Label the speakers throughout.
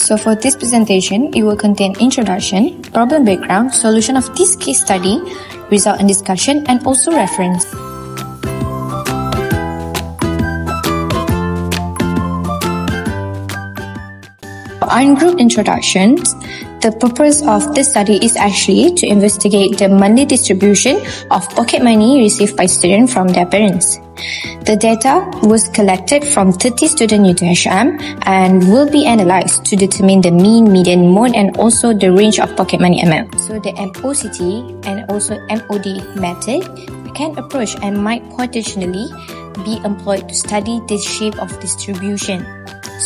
Speaker 1: So for this presentation, it will contain introduction, problem background, solution of this case study, result and discussion, and also reference. On group introductions, the purpose of this study is actually to investigate the monthly distribution of pocket money received by students from their parents. The data was collected from 30 students in UTHM and will be analyzed to determine the mean, median, mode, and also the range of pocket money amount. So the MOCT and also MOD method can approach and might potentially be employed to study the shape of distribution.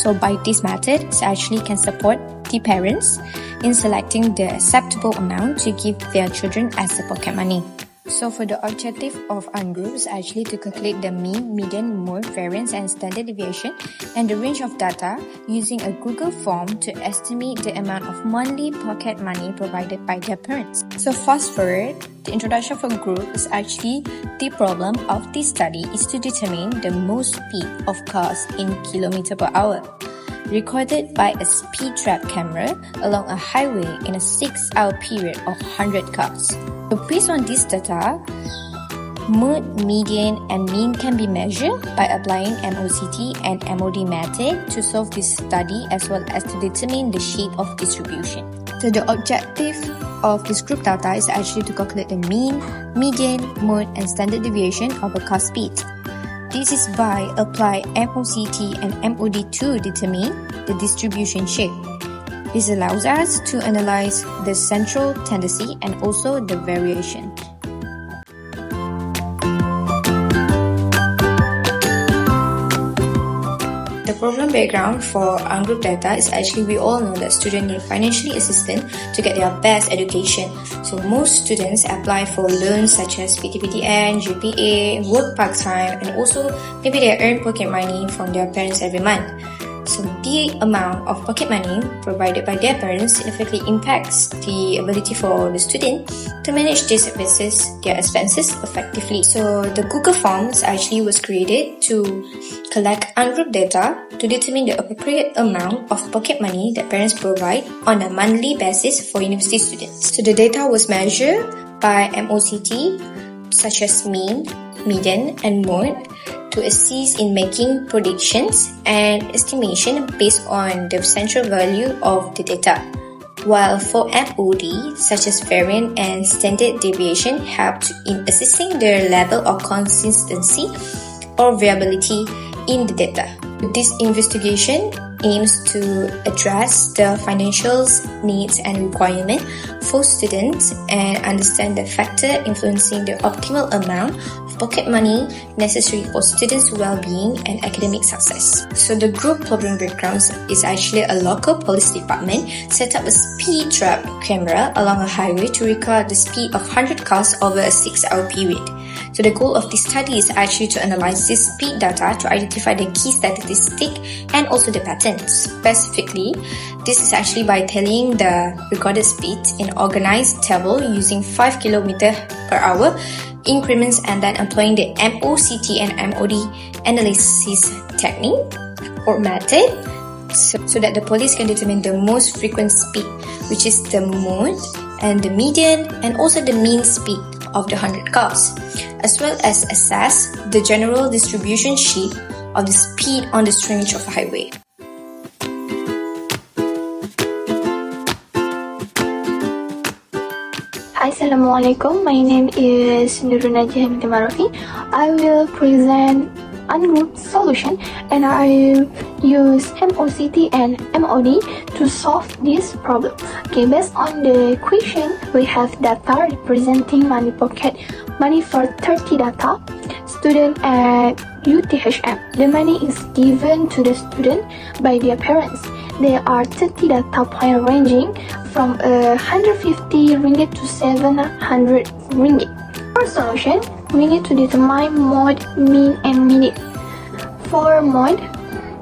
Speaker 1: So by this method, it actually can support the parents in selecting the acceptable amount to give their children as a pocket money. So for the objective of ungroup is actually to calculate the mean, median, mode, variance, and standard deviation and the range of data using a Google form to estimate the amount of monthly pocket money provided by their parents. So fast forward, the introduction for group is actually the problem of this study is to determine the most speed of cars in kilometer per hour, recorded by a speed trap camera along a highway in a 6-hour period of 100 cars. So based on this data, mode, median, and mean can be measured by applying MOCT and MOD method to solve this study as well as to determine the shape of distribution. So the objective of this group data is actually to calculate the mean, median, mode, and standard deviation of a car speed. This is by applying MOCT and MOD to determine the distribution shape. This allows us to analyze the central tendency and also the variation. The problem background for ungroup data is actually we all know that students need financial assistance to get their best education. So most students apply for loans such as PTPTN, GPA, work part-time, and also maybe they earn pocket money from their parents every month. So the amount of pocket money provided by their parents significantly impacts the ability for the student to manage their expenses effectively. So the Google Forms actually was created to collect ungroup data to determine the appropriate amount of pocket money that parents provide on a monthly basis for university students. So the data was measured by MOCT such as mean, median, and mode to assist in making predictions and estimation based on the central value of the data. While for MOD, such as variance and standard deviation, help in assessing the level of consistency or variability in the data. This investigation aims to address the financial needs and requirements for students and understand the factor influencing the optimal amount of pocket money necessary for students' well-being and academic success. So the group problem background is actually a local police department set up a speed trap camera along a highway to record the speed of 100 cars over a 6-hour period. So the goal of this study is actually to analyze this speed data to identify the key statistics and also the patterns. Specifically, this is actually by tallying the recorded speed in organized table using 5 km per hour increments and then employing the MOCT and MOD analysis technique or method so that the police can determine the most frequent speed, which is the mode and the median and also the mean speed of the 100 cars, as well as assess the general distribution shape of the speed on the stretch of a highway.
Speaker 2: Assalamualaikum, my name is Nurul Najah binti Marafi. I will present ungroup solution and I will use MOCT and MOD to solve this problem. Okay, based on the question, we have data representing money pocket money for 30 data student at UTHM. The money is given to the student by their parents. There are 30 data points ranging from 150 ringgit to 700 ringgit. For solution, we need to determine mode, mean, and median. For mode,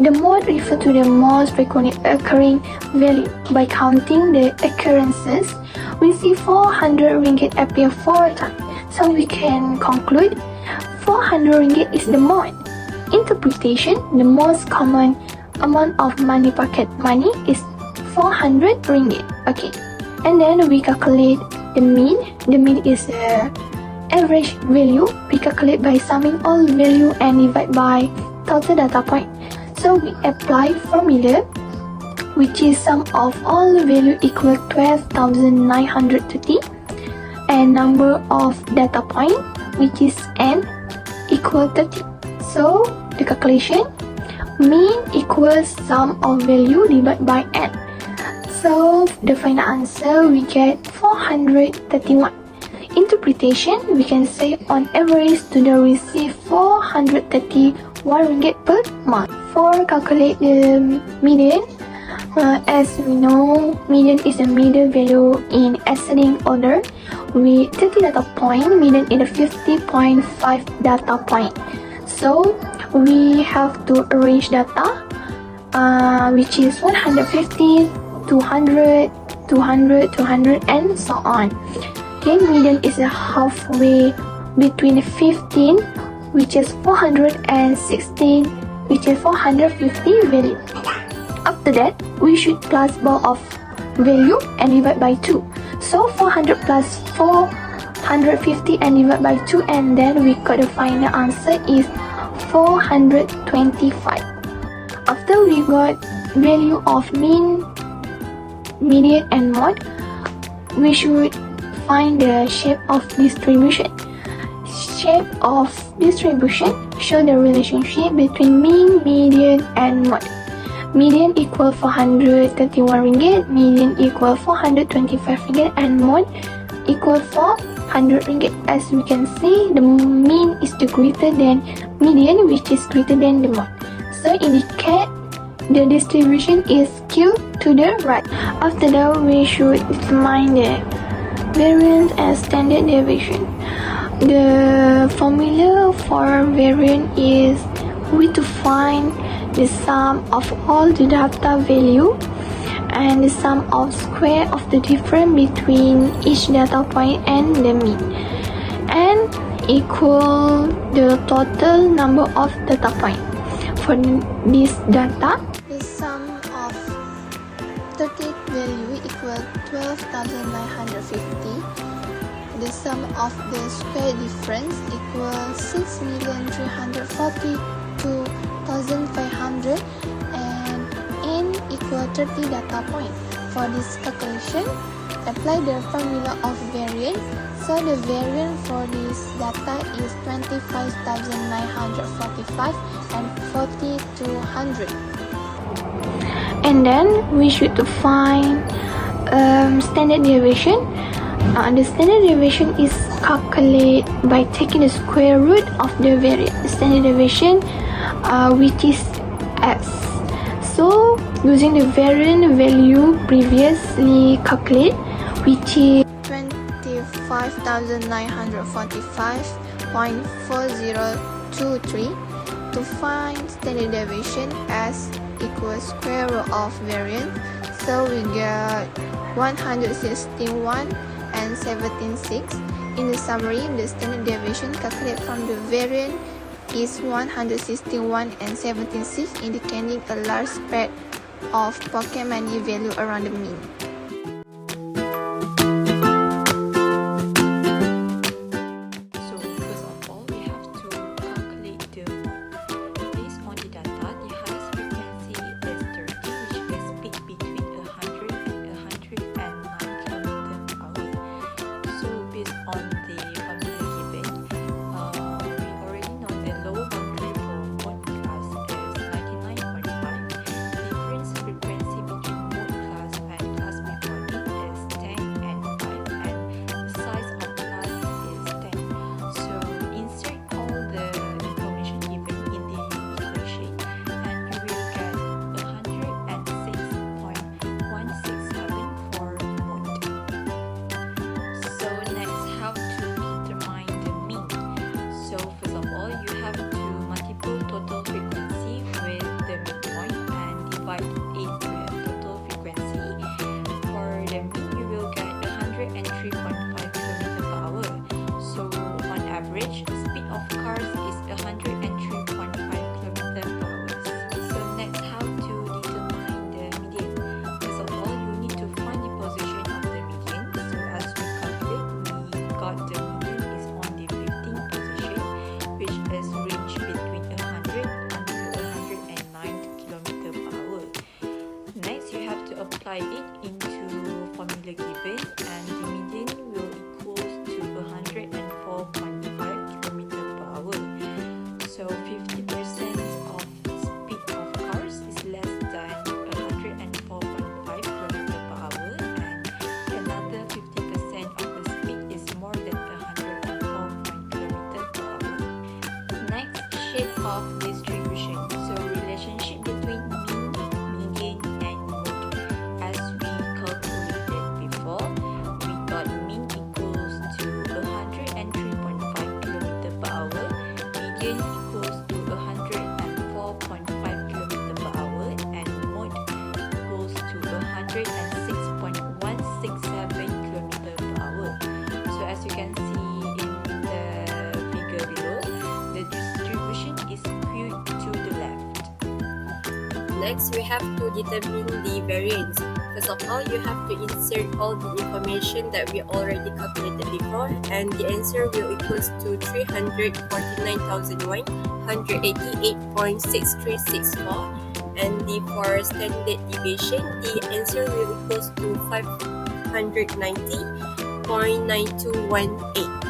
Speaker 2: the mode refers to the most frequently occurring value. By counting the occurrences, we see 400 ringgit appear 4 times. So we can conclude 400 ringgit is the mode. Interpretation, the most common amount of money pocket money is 400 ringgit. Okay, and then we calculate the mean. The mean is the average value. We calculate by summing all value and divide by total data point. So we apply formula, which is sum of all value equal 12,930 and number of data point, which is n, equal 30. So the calculation, mean equals sum of value divided by n. So the final answer we get 431. Interpretation, we can say on average student receive 431 ringgit per month. For calculate the median, as we know, median is the middle value in ascending order with 30 data point. Median is a 50.5 data point. So we have to arrange data, which is 150, 200, 200, 200, and so on. Okay, median is a halfway between 15, which is 400, and 16, which is 450 value. After that, we should plus both of value and divide by 2. So 400 plus 450 and divide by 2, and then we got the final answer is 425. After we got value of mean, median, and mode, we should find the shape of distribution. Shape of distribution show the relationship between mean, median, and mode. Median equal 431 ringgit, median equal 425 ringgit, and mode equal 400 ringgit. As we can see, the mean is the greater than median, which is greater than the mode. So indicate the distribution is skewed to the right. After that, we should determine the variance and standard deviation. The formula for variance is we to find the sum of all the data value and the sum of square of the difference between each data point and the mean, and equal the total number of data point. For this data, the sum of 30 value equal 12,950. The sum of the square difference equals 6,342,500 and n equal 30 data point. For this calculation, apply the formula of variance. So the variance for this data is 25,945 and 4,200. And then we should find standard deviation. The standard deviation is calculated by taking the square root of the variance. The standard deviation, which is s. So using the variance value previously calculated, which is 25,945.4023, to find standard deviation s equals square root of variance. So we get 161 and 17.6. In the summary, the standard deviation calculated from the variance is 161 and 17.6, indicating a large spread of pocket money value around the mean.
Speaker 3: So first of all, we have to calculate based on the data, the highest frequency is 30, which is peak between 100 and 109 km/h. So based on the formula given, we already know the lower boundary for mode class is 99.5. Difference frequency between mode class and class of distribution. So relationship between mean, median and mode. As we calculated before, we got mean equals to 103.5 km per hour, median equals to 104.5 km per hour, and mode equals to 106.167 km per hour. So as you can see in the figure below, the distribution is skewed to the left.
Speaker 4: Next, we have to determine the variance. First of all, you have to insert all the information that we already calculated before, and the answer will equals to 349,188.6364. And for standard deviation, the answer will equals to 590.9218.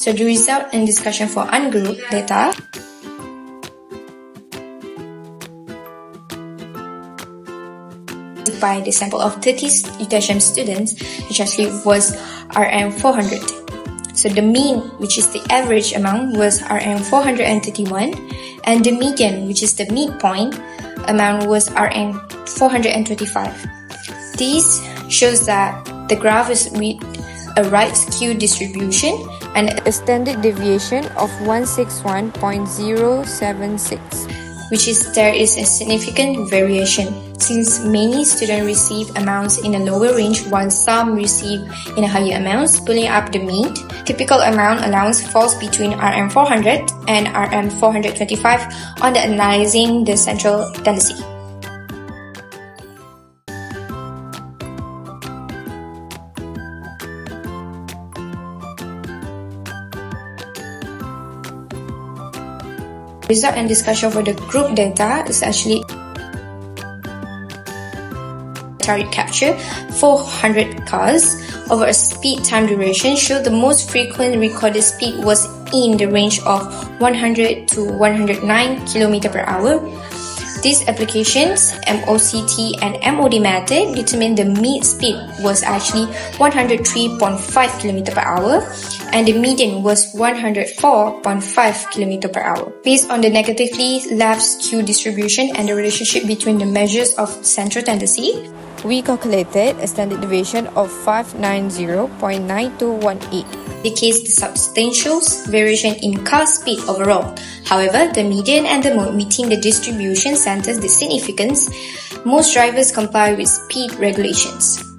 Speaker 1: So the result and discussion for ungrouped data by the sample of 30 UTHM students, which actually was RM 400. So the mean, which is the average amount, was RM 431, and the median, which is the midpoint amount, was RM 425. This shows that the graph is with a right skew distribution and a standard deviation of 161.076, which is there is a significant variation since many students receive amounts in a lower range while some receive in a higher amounts, pulling up the mean. Typical amount allowance falls between RM 400 and RM 425 on the analyzing the central tendency. Result and discussion for the group data is actually target capture 400 cars over a speed time duration showed the most frequent recorded speed was in the range of 100 to 109 km per hour. These applications, MOCT and MOD method, determined the mean speed was actually 103.5 km per hour and the median was 104.5 km per hour. Based on the negatively left skew distribution and the relationship between the measures of central tendency, we calculated a standard deviation of 590.9218. Indicates the substantial variation in car speed overall. However, the median and the mode within the distribution centers the significance. Most drivers comply with speed regulations.